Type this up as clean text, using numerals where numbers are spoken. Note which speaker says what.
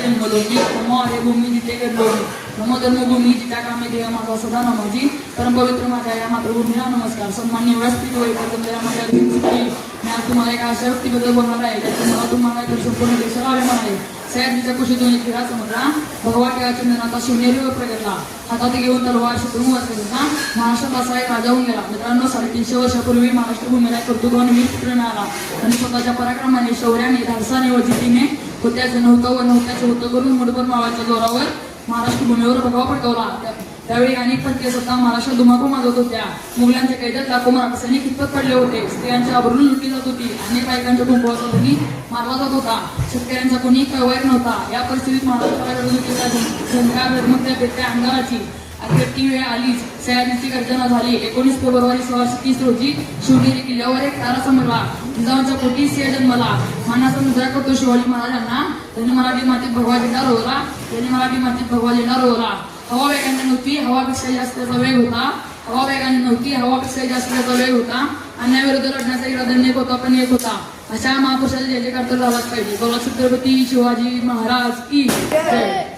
Speaker 1: जन्मलो मी, नमो हरे भूमी जिथे घडलो मी, नमो जन्मभूमी जिच्या कामे देव माझा सदा नमाजी, परमपवित्र माझ्या या मातृभूमीला नमस्कार. सन्मान्य व्यासपीठ वैकल्य माझ्या मी आज तुम्हाला एका अशा व्यक्तीबद्दल बोलणार आहे ज्याचं मला तुम्हाला तर संपूर्ण देशाला अभिमान आहे. सह्याद्रीच्या कुशीतून एक हिरा समजला, भगवा टिळा चंदनाचा शिवनेरीवर प्रगटला, हातात घेऊन तलवार शत्रू वाचला, महाराष्ट्रात असा एक राजा होऊन गेला. मित्रांनो, 350 वर्षापूर्वी महाराष्ट्र भूमीला कर्तृत्वाने वीर पुत्र मिळाला आणि स्वतःच्या पराक्रमाने, शौर्याने, धाडसाने व जिद्दीने होत्याचं नव्हतं व नव्हत्याचं होतं करून मुठभर मावाच्या जोरावर महाराष्ट्र भूमीवर भगवा पटकवला. त्यावेळी अनेक पंथीय सत्ता महाराष्ट्रात धुमाकूळ माजवत होत्या. मुघलांच्या कैद्यात लाखो मराठा सैनिक कितपत पडले होते. स्त्रियांची आबरू लुटली जात होती. अनेक बायकांच्या कुंकवाचा धनी मारला जात होता. शेतकऱ्यांचा कोणी कळवायक नव्हता. या परिस्थितीत महाराष्ट्राला झंकार धर्मत्या पेटल्या अंगाराची अखेर ती वेळ आलीच. सह्याद्रीची गर्जना झाली. 19 फेब्रुवारी 1630 रोजी शिवनेरी किल्ल्यावर एक तारा समजला. जिजाऊंच्या पोटी सिंह जन्मला. मानाचा मुद्रा करतो शिवाजी महाराजांना. त्यांनी मराठी मातीत भगवा झेंडा रोवला. हवा वेगाने नव्हती, हवापेक्षा जास्त त्याचा वेग होता. हवापेक्षा जास्त त्याचा वेग होता. अन्यायाविरुद्ध लढण्याचा इरादा एक होता, पण एक होता. अशा महापुरुषाचे जय जयकार तर झालाच पाहिजे. बोला छत्रपती शिवाजी महाराज की जय.